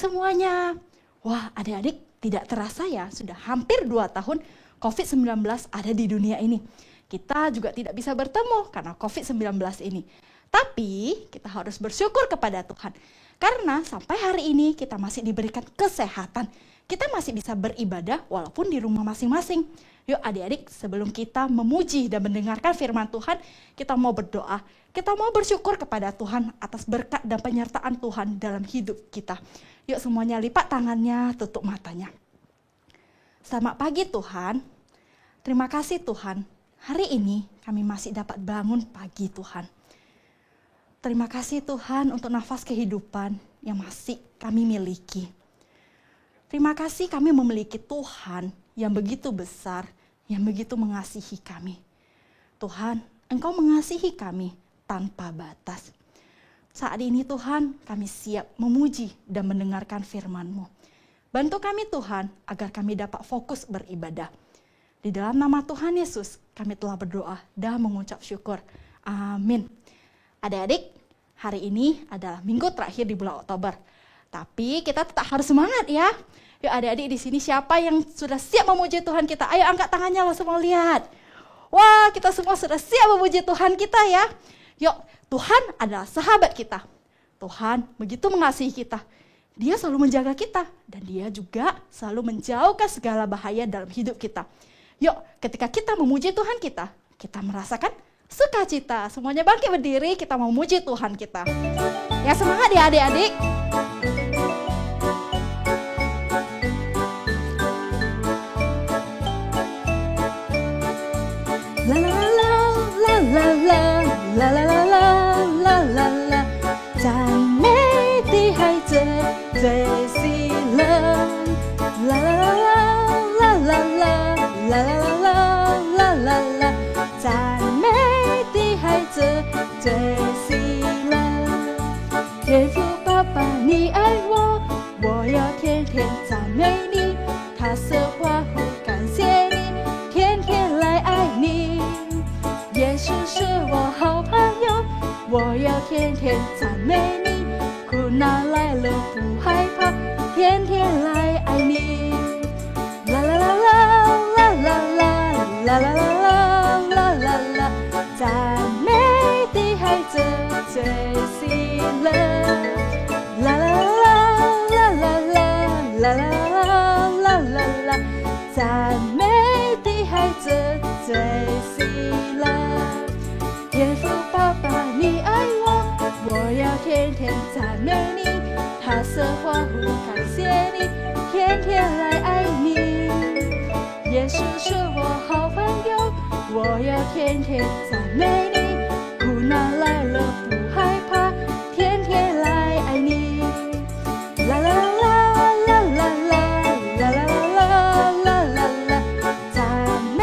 semuanya. Wah, adik-adik, tidak terasa ya, sudah hampir 2 tahun COVID-19 ada di dunia ini. Kita juga tidak bisa bertemu karena COVID-19 ini. Tapi kita harus bersyukur kepada Tuhan. Karena sampai hari ini kita masih diberikan kesehatan. Kita masih bisa beribadah walaupun di rumah masing-masing. Yuk adik-adik, sebelum kita memuji dan mendengarkan firman Tuhan, kita mau berdoa. Kita mau bersyukur kepada Tuhan atas berkat dan penyertaan Tuhan dalam hidup kita. Yuk semuanya lipat tangannya, tutup matanya. Selamat pagi Tuhan. Terima kasih Tuhan. Hari ini kami masih dapat bangun pagi Tuhan. Terima kasih Tuhan untuk nafas kehidupan yang masih kami miliki. Terima kasih kami memiliki Tuhan yang begitu besar, yang begitu mengasihi kami. Tuhan, Engkau mengasihi kami tanpa batas. Saat ini Tuhan, kami siap memuji dan mendengarkan firman-Mu. Bantu kami Tuhan, agar kami dapat fokus beribadah. Di dalam nama Tuhan Yesus, kami telah berdoa dan mengucap syukur. Amin. Adik-adik, hari ini adalah minggu terakhir di bulan Oktober. Tapi kita tetap harus semangat ya. Yuk adik-adik di sini siapa yang sudah siap memuji Tuhan kita? Ayo angkat tangannya langsung mau lihat. Wah, kita semua sudah siap memuji Tuhan kita ya. Yuk, Tuhan adalah sahabat kita. Tuhan begitu mengasihi kita. Dia selalu menjaga kita dan dia juga selalu menjauhkan segala bahaya dalam hidup kita. Yuk, ketika kita memuji Tuhan kita merasakan sukacita. Semuanya bangkit berdiri, kita mau memuji Tuhan kita. Ya semangat ya adik-adik. La la la la la la la la la la la la la， 赞美的孩子最喜乐。啦啦啦啦啦啦啦啦啦啦啦，赞美的孩子最喜乐。天父爸爸，你爱我，我要天天赞美你，他是欢呼感谢你，天天来爱你。耶稣是我好朋友，我要天天赞美你，苦难来了不害怕，天天来爱你。啦啦啦啦啦啦啦啦啦啦啦啦啦，赞美的孩子最喜乐。啦啦啦啦啦啦啦啦啦啦啦，赞美的孩子最喜乐。天父爸爸，你爱我，我要天天赞美你，他是欢呼感谢你，天天来爱你。耶稣是我好朋友，我要天天赞美你，苦难来了不害怕，天天来爱你。啦啦啦啦啦啦啦啦啦啦啦啦，赞美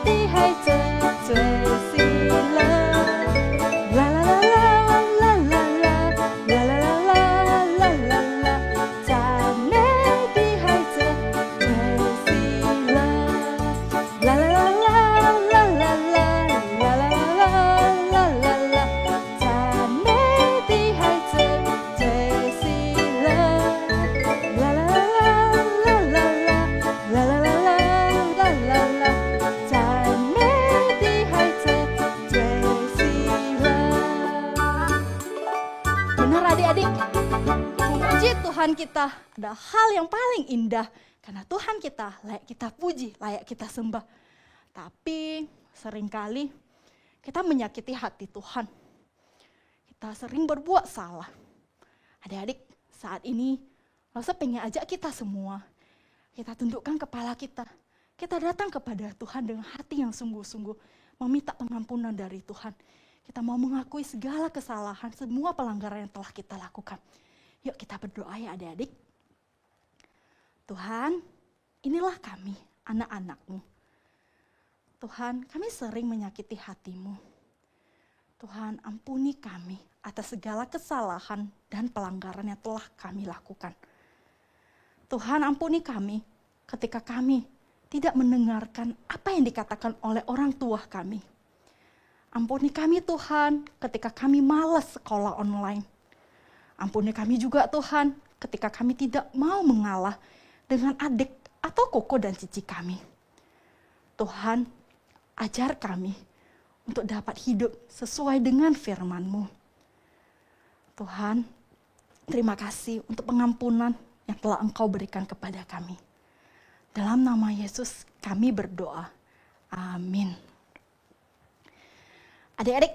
的孩子最喜乐。Tuhan kita adalah hal yang paling indah karena Tuhan kita layak kita puji, layak kita sembah. Tapi seringkali kita menyakiti hati Tuhan. Kita sering berbuat salah. Adik-adik, saat ini saya pengen ajak kita semua, kita tundukkan kepala kita. Kita datang kepada Tuhan dengan hati yang sungguh-sungguh, meminta pengampunan dari Tuhan. Kita mau mengakui segala kesalahan, semua pelanggaran yang telah kita lakukan. Yuk kita berdoa ya adik-adik. Tuhan, inilah kami, anak-anak-Mu. Tuhan, kami sering menyakiti hati-Mu. Tuhan, ampuni kami atas segala kesalahan dan pelanggaran yang telah kami lakukan. Tuhan, ampuni kami ketika kami tidak mendengarkan apa yang dikatakan oleh orang tua kami. Ampuni kami Tuhan ketika kami malas sekolah online. Ampuni kami juga Tuhan ketika kami tidak mau mengalah dengan adik atau koko dan cici kami. Tuhan, ajar kami untuk dapat hidup sesuai dengan firman-Mu. Tuhan, terima kasih untuk pengampunan yang telah Engkau berikan kepada kami. Dalam nama Yesus kami berdoa. Amin. Adik-adik,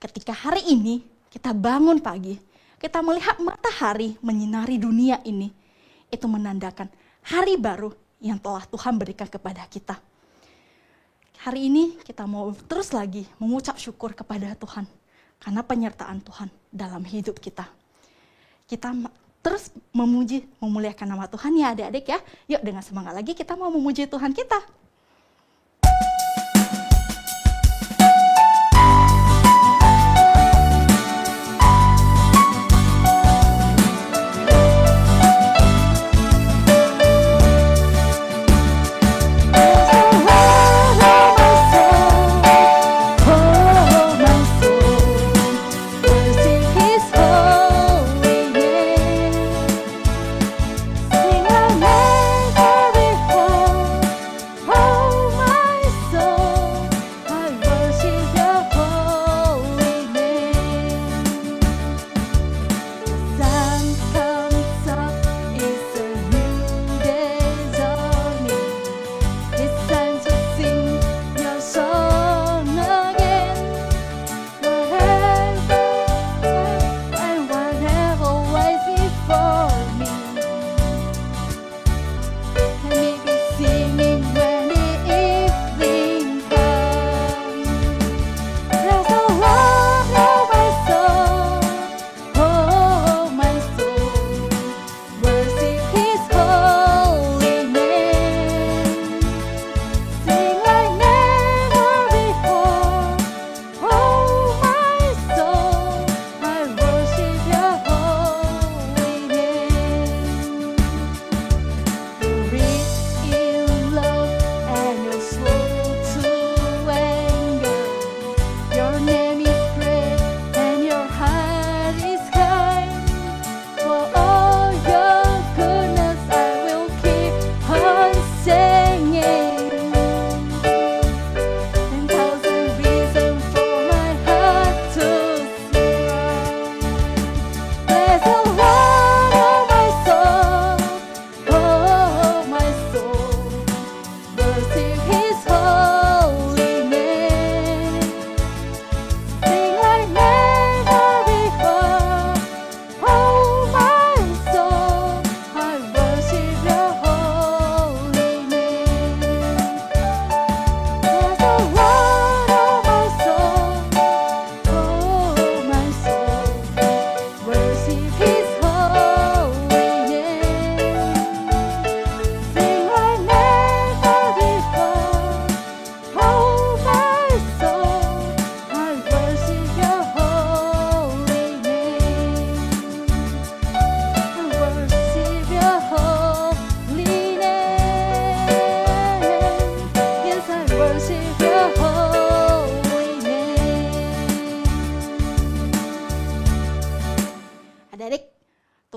ketika hari ini kita bangun pagi, kita melihat matahari menyinari dunia ini, itu menandakan hari baru yang telah Tuhan berikan kepada kita. Hari ini kita mau terus lagi mengucap syukur kepada Tuhan karena penyertaan Tuhan dalam hidup kita. Kita terus memuji, memuliakan nama Tuhan ya adik-adik ya. Yuk dengan semangat lagi kita mau memuji Tuhan kita.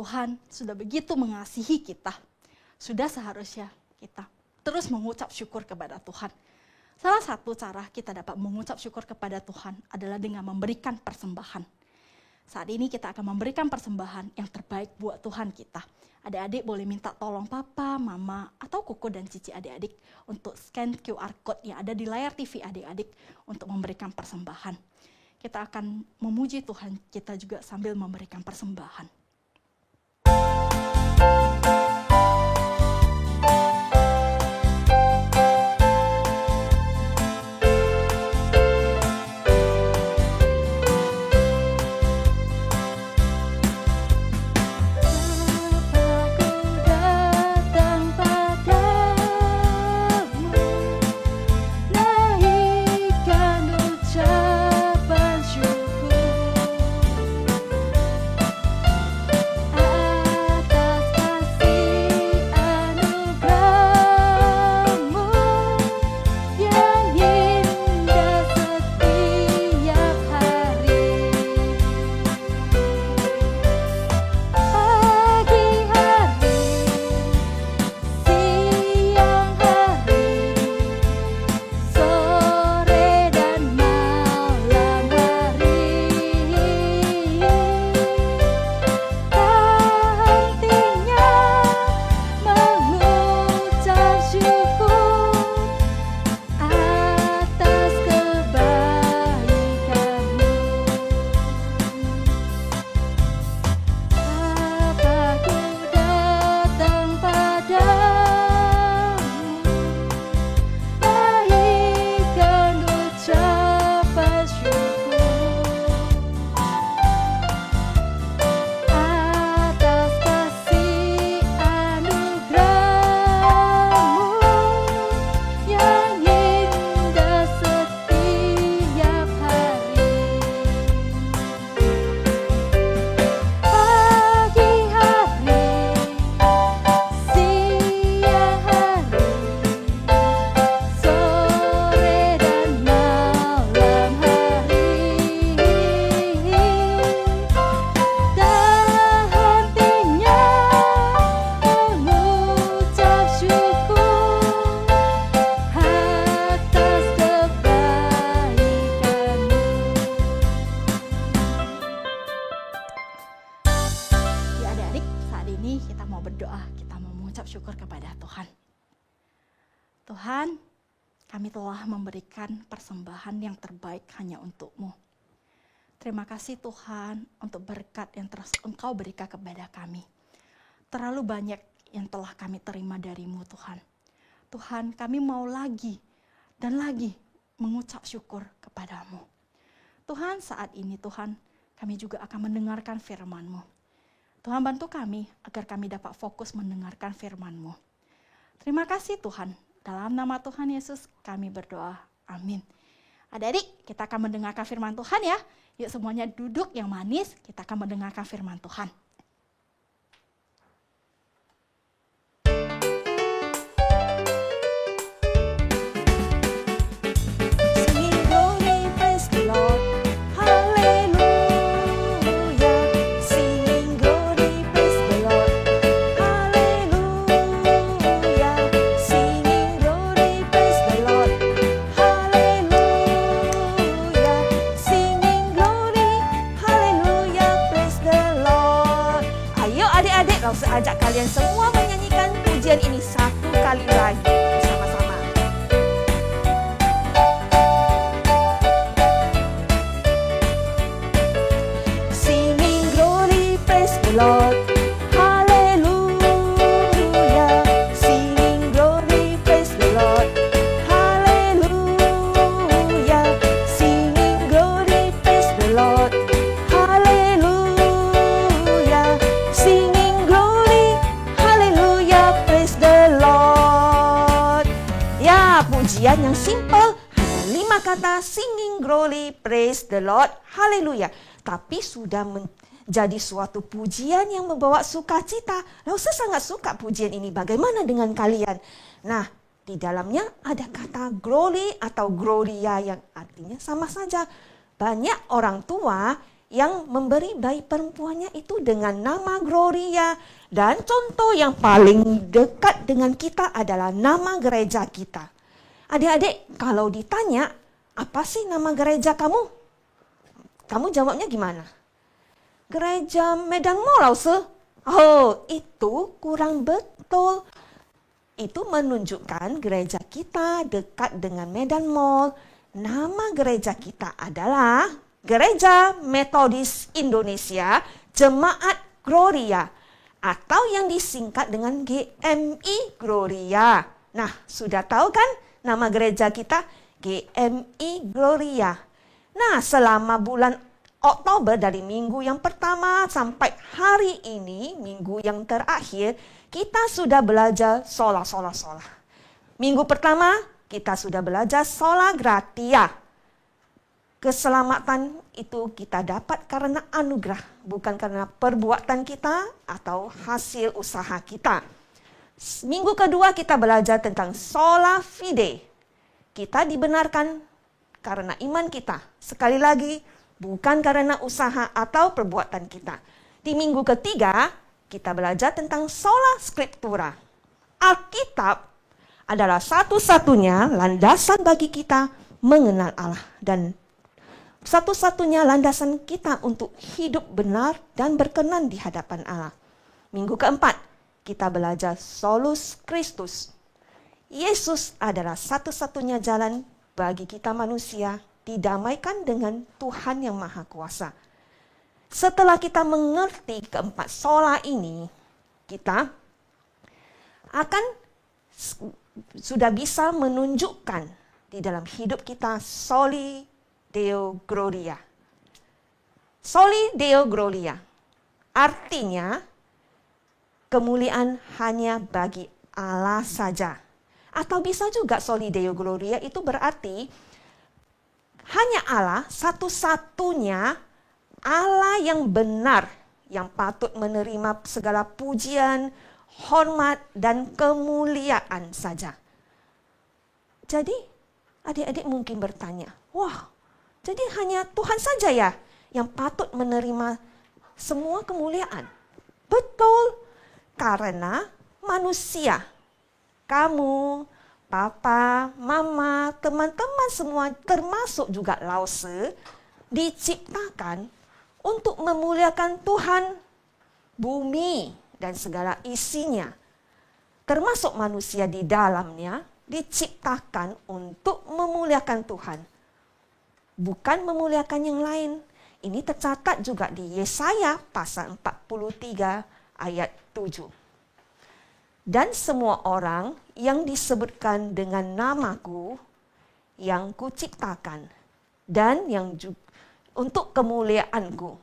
Tuhan sudah begitu mengasihi kita, sudah seharusnya kita terus mengucap syukur kepada Tuhan. Salah satu cara kita dapat mengucap syukur kepada Tuhan adalah dengan memberikan persembahan. Saat ini kita akan memberikan persembahan yang terbaik buat Tuhan kita. Adik-adik boleh minta tolong papa, mama, atau koko dan cici adik-adik untuk scan QR code yang ada di layar TV adik-adik untuk memberikan persembahan. Kita akan memuji Tuhan kita juga sambil memberikan persembahan. mengucap syukur kepada Tuhan. Tuhan, kami telah memberikan persembahan yang terbaik hanya untuk-Mu. Terima kasih Tuhan untuk berkat yang terus Engkau berikan kepada kami. Terlalu banyak yang telah kami terima dari-Mu Tuhan. Tuhan, kami mau lagi dan lagi mengucap syukur kepada-Mu. Tuhan, saat ini Tuhan, kami juga akan mendengarkan firman-Mu. Tuhan, bantu kami agar kami dapat fokus mendengarkan firman-Mu. Terima kasih Tuhan. Dalam nama Tuhan Yesus kami berdoa. Amin. Adik-adik, kita akan mendengarkan firman Tuhan ya. Yuk semuanya duduk yang manis, kita akan mendengarkan firman Tuhan. Saya ajak kalian semua menyanyikan pujian ini satu kali lagi bersama-sama. Singing glory, praise the Lord. Hallelujah. Singing glory, praise the Lord. Hallelujah. Singing glory, praise the Lord. Hallelujah. Singing pujian yang simple, hanya 5 kata, singing glory, praise the Lord, haleluya. Tapi sudah menjadi suatu pujian yang membawa sukacita. Lalu saya sangat suka pujian ini. Bagaimana dengan kalian? Nah, di dalamnya ada kata glory atau gloria yang artinya sama saja. Banyak orang tua yang memberi bayi perempuannya itu dengan nama Gloria. Dan contoh yang paling dekat dengan kita adalah nama gereja kita. Adik-adik, kalau ditanya, apa sih nama gereja kamu? Kamu jawabnya gimana? Gereja Medan Mall, Lause. Oh, itu kurang betul. Itu menunjukkan gereja kita dekat dengan Medan Mall. Nama gereja kita adalah Gereja Metodis Indonesia Jemaat Gloria. Atau yang disingkat dengan GMI Gloria. Nah, sudah tahu kan? Nama gereja kita GMI Gloria. Nah, selama bulan Oktober dari minggu yang pertama sampai hari ini, minggu yang terakhir, kita sudah belajar sola. Minggu pertama kita sudah belajar sola gratia. Keselamatan itu kita dapat karena anugerah, bukan karena perbuatan kita atau hasil usaha kita. Minggu kedua kita belajar tentang sola fide. Kita dibenarkan karena iman kita. Sekali lagi, bukan karena usaha atau perbuatan kita. Di minggu ketiga, kita belajar tentang sola scriptura. Alkitab adalah satu-satunya landasan bagi kita mengenal Allah. Dan satu-satunya landasan kita untuk hidup benar dan berkenan di hadapan Allah. Minggu keempat, kita belajar solus Kristus. Yesus adalah satu-satunya jalan bagi kita manusia didamaikan dengan Tuhan yang Maha Kuasa. Setelah kita mengerti keempat sola ini, kita akan sudah bisa menunjukkan di dalam hidup kita soli Deo Gloria. Soli Deo Gloria artinya kemuliaan hanya bagi Allah saja. Atau bisa juga soli Deo Gloria itu berarti hanya Allah satu-satunya Allah yang benar, yang patut menerima segala pujian, hormat, dan kemuliaan saja. Jadi adik-adik mungkin bertanya, wah, jadi hanya Tuhan saja ya yang patut menerima semua kemuliaan? Betul. Karena manusia, kamu, papa, mama, teman-teman semua, termasuk juga Lause, diciptakan untuk memuliakan Tuhan, bumi, dan segala isinya. termasuk manusia di dalamnya, diciptakan untuk memuliakan Tuhan, bukan memuliakan yang lain. Ini tercatat juga di Yesaya pasal 43 ayat 7. Dan semua orang yang disebutkan dengan namaku, yang kuciptakan, dan yang untuk kemuliaanku,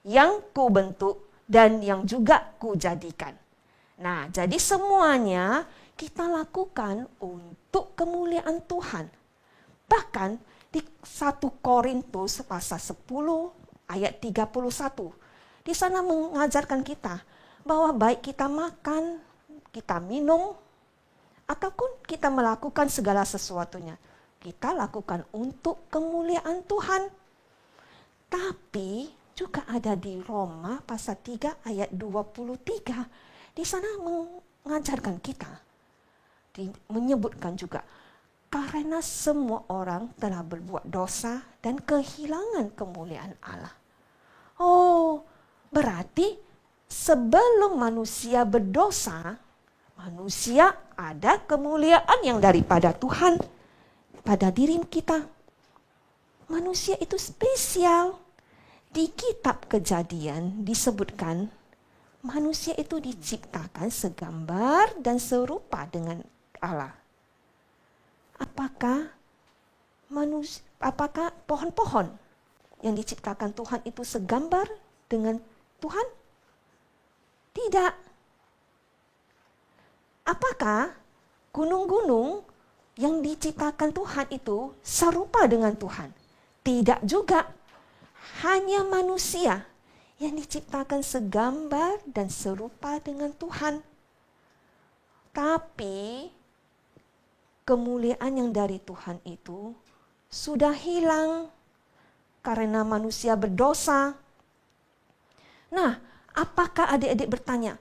yang kubentuk, dan yang juga kujadikan. Nah, jadi semuanya kita lakukan untuk kemuliaan Tuhan. Bahkan di 1 Korintus pasal 10 ayat 31. Di sana mengajarkan kita bahwa baik kita makan, kita minum, ataupun kita melakukan segala sesuatunya, kita lakukan untuk kemuliaan Tuhan. Tapi juga ada di Roma pasal 3 ayat 23. Di sana mengajarkan kita, menyebutkan juga, karena semua orang telah berbuat dosa dan kehilangan kemuliaan Allah. Oh, berarti sebelum manusia berdosa, manusia ada kemuliaan yang daripada Tuhan pada diri kita. Manusia itu spesial. Di kitab Kejadian disebutkan, manusia itu diciptakan segambar dan serupa dengan Allah. Apakah pohon-pohon yang diciptakan Tuhan itu segambar dengan Tuhan? Tidak. Apakah gunung-gunung yang diciptakan Tuhan itu serupa dengan Tuhan? Tidak juga. Hanya manusia yang diciptakan segambar dan serupa dengan Tuhan. Tapi kemuliaan yang dari Tuhan itu sudah hilang karena manusia berdosa. Nah, apakah adik-adik bertanya,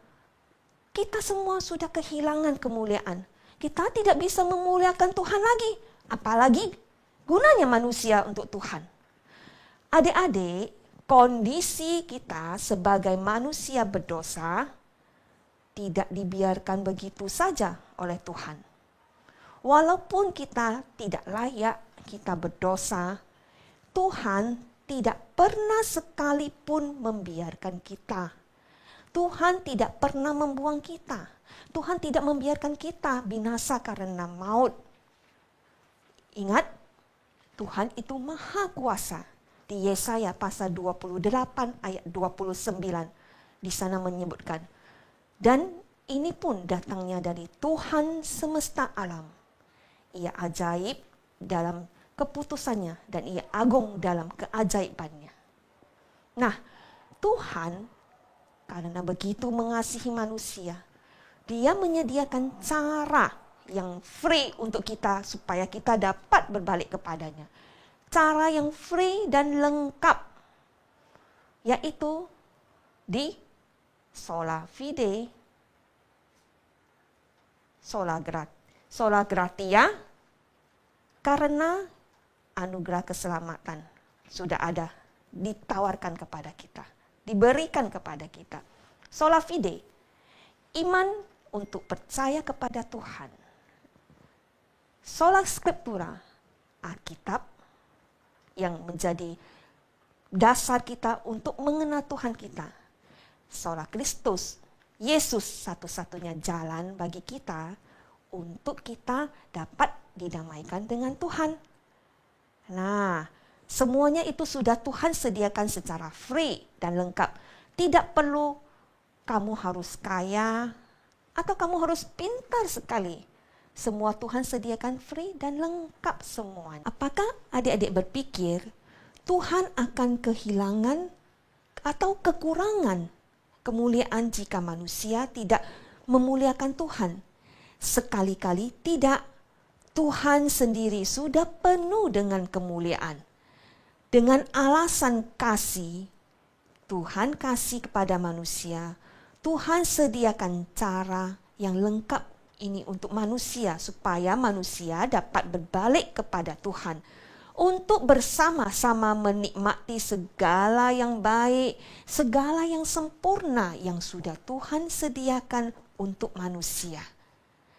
kita semua sudah kehilangan kemuliaan. Kita tidak bisa memuliakan Tuhan lagi. Apalagi gunanya manusia untuk Tuhan. Adik-adik, kondisi kita sebagai manusia berdosa tidak dibiarkan begitu saja oleh Tuhan. Walaupun kita tidak layak, kita berdosa, Tuhan tidak pernah sekalipun membiarkan kita. Tuhan tidak pernah membuang kita. Tuhan tidak membiarkan kita binasa karena maut. Ingat, Tuhan itu maha kuasa. Di Yesaya pasal 28 ayat 29, di sana menyebutkan, dan ini pun datangnya dari Tuhan semesta alam. Ia ajaib dalam keputusannya dan ia agung dalam keajaibannya. Nah, Tuhan karena begitu mengasihi manusia, Dia menyediakan cara yang free untuk kita supaya kita dapat berbalik kepadanya. Cara yang free dan lengkap, yaitu di sola fide, sola gratia, karena anugerah keselamatan sudah ada, ditawarkan kepada kita, diberikan kepada kita. Sola fide, iman untuk percaya kepada Tuhan. Sola scriptura, Alkitab, yang menjadi dasar kita untuk mengenal Tuhan kita. Sola Kristus, Yesus satu-satunya jalan bagi kita untuk kita dapat didamaikan dengan Tuhan. Nah, semuanya itu sudah Tuhan sediakan secara free dan lengkap. Tidak perlu kamu harus kaya atau kamu harus pintar sekali. Semua Tuhan sediakan free dan lengkap semua. Apakah adik-adik berpikir Tuhan akan kehilangan atau kekurangan kemuliaan jika manusia tidak memuliakan Tuhan? Sekali-kali tidak. Tuhan sendiri sudah penuh dengan kemuliaan. Dengan alasan kasih, Tuhan kasih kepada manusia. Tuhan sediakan cara yang lengkap ini untuk manusia, supaya manusia dapat berbalik kepada Tuhan untuk bersama-sama menikmati segala yang baik, segala yang sempurna yang sudah Tuhan sediakan untuk manusia.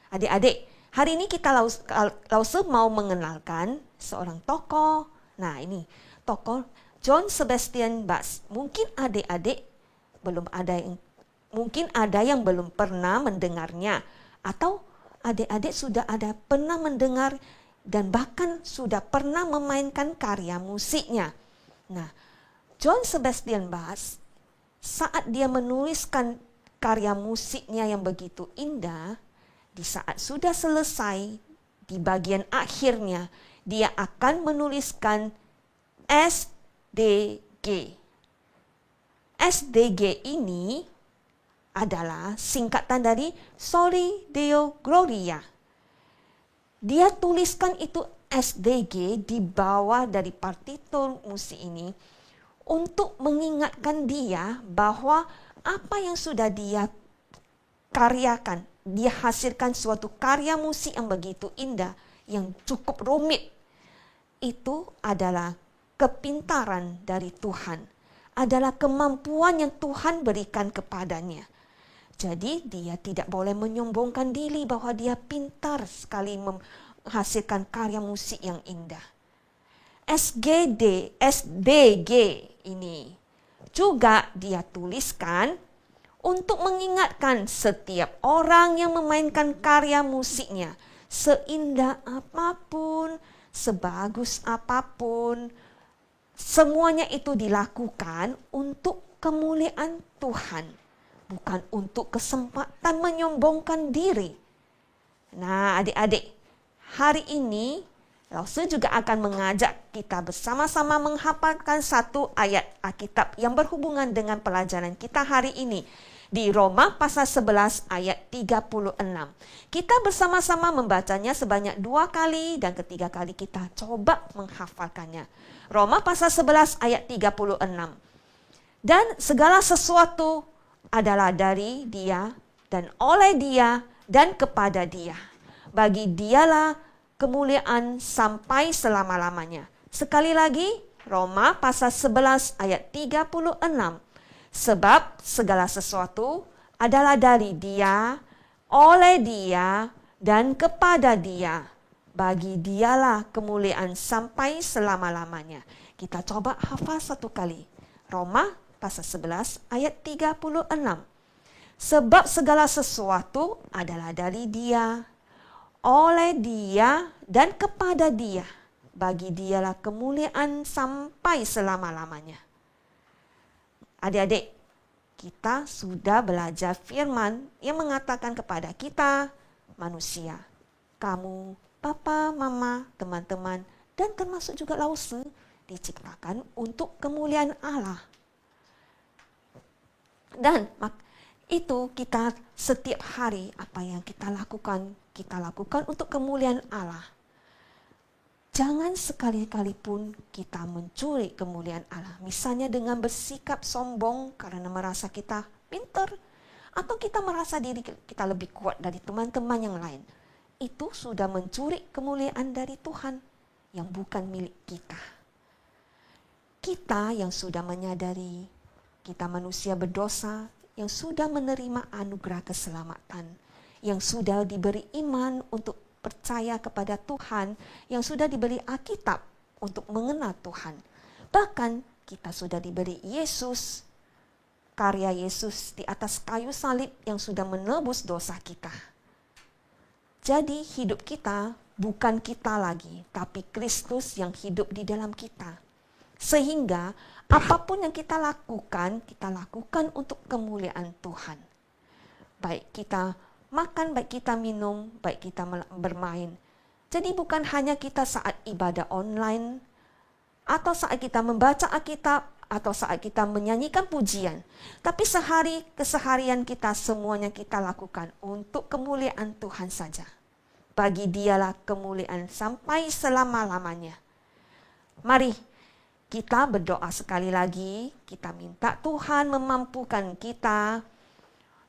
Adik-adik, hari ini kita Lause mau mengenalkan seorang tokoh. Nah, ini tokoh John Sebastian Bach. Mungkin adik-adik mungkin ada yang belum pernah mendengarnya, atau adik-adik sudah pernah mendengar dan bahkan sudah pernah memainkan karya musiknya. Nah, John Sebastian Bach, saat dia menuliskan karya musiknya yang begitu indah, di saat sudah selesai, di bagian akhirnya, dia akan menuliskan SDG. SDG ini adalah singkatan dari Soli Deo Gloria. Dia tuliskan itu SDG di bawah dari partitur musik ini untuk mengingatkan dia bahwa apa yang sudah dia karyakan, dia hasilkan suatu karya musik yang begitu indah, yang cukup rumit. Itu adalah kepintaran dari Tuhan, adalah kemampuan yang Tuhan berikan kepadanya. Jadi dia tidak boleh menyombongkan diri bahwa dia pintar sekali menghasilkan karya musik yang indah. SDG ini juga dia tuliskan untuk mengingatkan setiap orang yang memainkan karya musiknya, seindah apapun, sebagus apapun, semuanya itu dilakukan untuk kemuliaan Tuhan, bukan untuk kesempatan menyombongkan diri. Nah, adik-adik, hari ini Lause juga akan mengajak kita bersama-sama menghafalkan satu ayat Alkitab yang berhubungan dengan pelajaran kita hari ini. Di Roma pasal 11 ayat 36. Kita bersama-sama membacanya sebanyak 2 kali dan ketiga kali kita coba menghafalkannya. Roma pasal 11 ayat 36. Dan segala sesuatu adalah dari Dia dan oleh Dia dan kepada Dia. Bagi Dialah kemuliaan sampai selama-lamanya. Sekali lagi, Roma pasal 11 ayat 36. Sebab segala sesuatu adalah dari Dia, oleh Dia, dan kepada Dia. Bagi Dialah kemuliaan sampai selama-lamanya. Kita coba hafal satu kali. Roma pasal 11 ayat 36. Sebab segala sesuatu adalah dari Dia, oleh Dia, dan kepada Dia. Bagi Dialah kemuliaan sampai selama-lamanya. Adik-adik, kita sudah belajar firman yang mengatakan kepada kita, manusia, kamu, papa, mama, teman-teman, dan termasuk juga Lause, diciptakan untuk kemuliaan Allah. Dan itu kita setiap hari apa yang kita lakukan untuk kemuliaan Allah. Jangan sekali-kali pun kita mencuri kemuliaan Allah. Misalnya dengan bersikap sombong karena merasa kita pintar, atau kita merasa diri kita lebih kuat dari teman-teman yang lain. Itu sudah mencuri kemuliaan dari Tuhan yang bukan milik kita. Kita yang sudah menyadari kita manusia berdosa, yang sudah menerima anugerah keselamatan, yang sudah diberi iman untuk percaya kepada Tuhan, yang sudah diberi Alkitab untuk mengenal Tuhan. Bahkan kita sudah diberi Yesus, karya Yesus di atas kayu salib yang sudah menebus dosa kita. Jadi hidup kita bukan kita lagi, tapi Kristus yang hidup di dalam kita. Sehingga apapun yang kita lakukan untuk kemuliaan Tuhan. Baik kita makan, baik kita minum, baik kita bermain. Jadi bukan hanya kita saat ibadah online, atau saat kita membaca Alkitab, atau saat kita menyanyikan pujian. Tapi keseharian kita semuanya kita lakukan untuk kemuliaan Tuhan saja. Bagi Dialah kemuliaan sampai selama-lamanya. Mari kita berdoa sekali lagi, kita minta Tuhan memampukan kita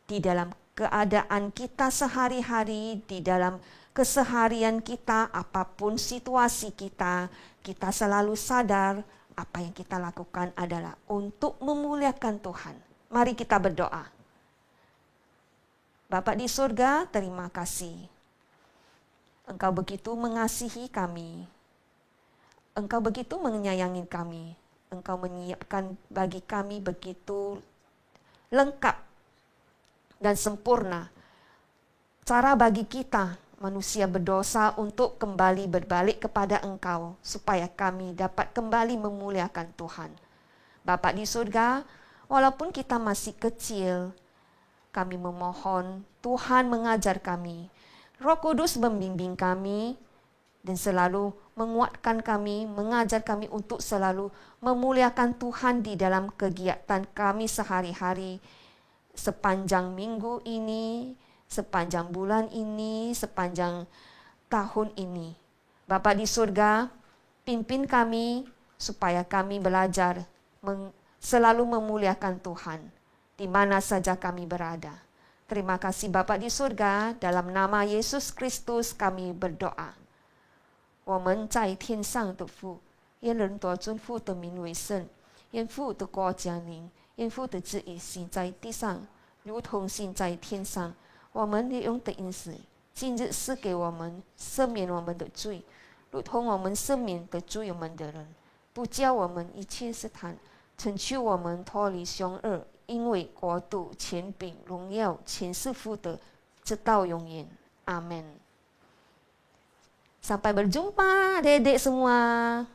di dalam keadaan kita sehari-hari, di dalam keseharian kita, apapun situasi kita, kita selalu sadar apa yang kita lakukan adalah untuk memuliakan Tuhan. Mari kita berdoa. Bapa di surga, terima kasih. Engkau begitu mengasihi kami. Engkau begitu menyayangi kami. Engkau menyiapkan bagi kami begitu lengkap dan sempurna cara bagi kita manusia berdosa untuk kembali berbalik kepada Engkau supaya kami dapat kembali memuliakan Tuhan. Bapa di surga, walaupun kita masih kecil, kami memohon Tuhan mengajar kami. Roh Kudus membimbing kami dan selalu menguatkan kami, mengajar kami untuk selalu memuliakan Tuhan di dalam kegiatan kami sehari-hari sepanjang minggu ini, sepanjang bulan ini, sepanjang tahun ini. Bapa di surga, pimpin kami supaya kami belajar selalu memuliakan Tuhan di mana saja kami berada. Terima kasih Bapa di surga, dalam nama Yesus Kristus kami berdoa. 我们在天上的父，愿人多尊父的名为圣，愿父的国降临，愿父的旨意行在地上，如同行在天上。我们日用的饮食，今日赐给我们，赦免我们的罪，如同我们赦免得罪我们的人，不叫我们一切试探，拯救我们脱离凶恶，因为国度、权柄、荣耀，全是父的，直到永远。阿门。Sampai berjumpa adik-adik semua.